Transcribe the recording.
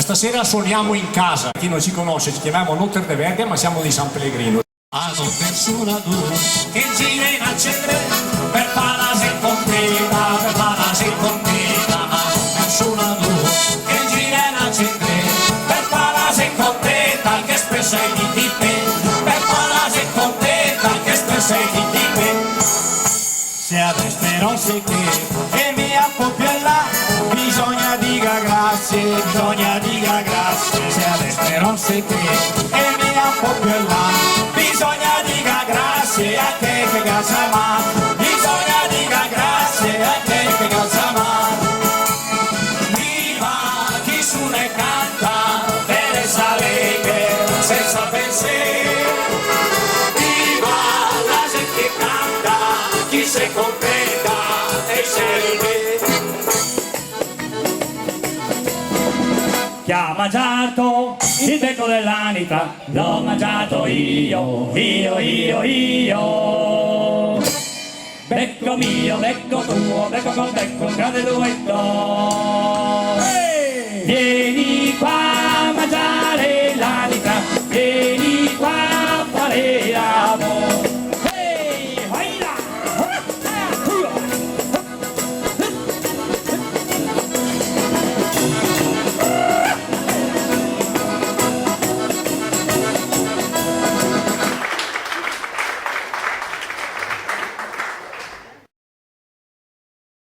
Stasera suoniamo in casa, chi non ci conosce ci chiamiamo Notter de Verga, ma siamo di San Pellegrino. A non persona tu che gira in accendere per farsi contenta, per farsi contenta. A non persona tu che gira in accendere per farsi contenta, che spesso è di te, per farsi contenta, che spesso è di te. Se adesso non sei che e mi appoppiella, bisogna dica grazie, bisogna dica grazie. Se adesso non sei che e mi appoppiella, bisogna dica grazie a te che casa ma, bisogna dica grazie a te che casa ma. Viva chi suona e canta per salire senza pensiero, viva la gente che canta, chi si contenta e serve. Chi ha mangiato il becco dell'anitra, l'ho mangiato io. Becco mio, becco tuo, becco con becco, un grande duetto. Vieni qua a mangiare l'anitra, vieni qua a fare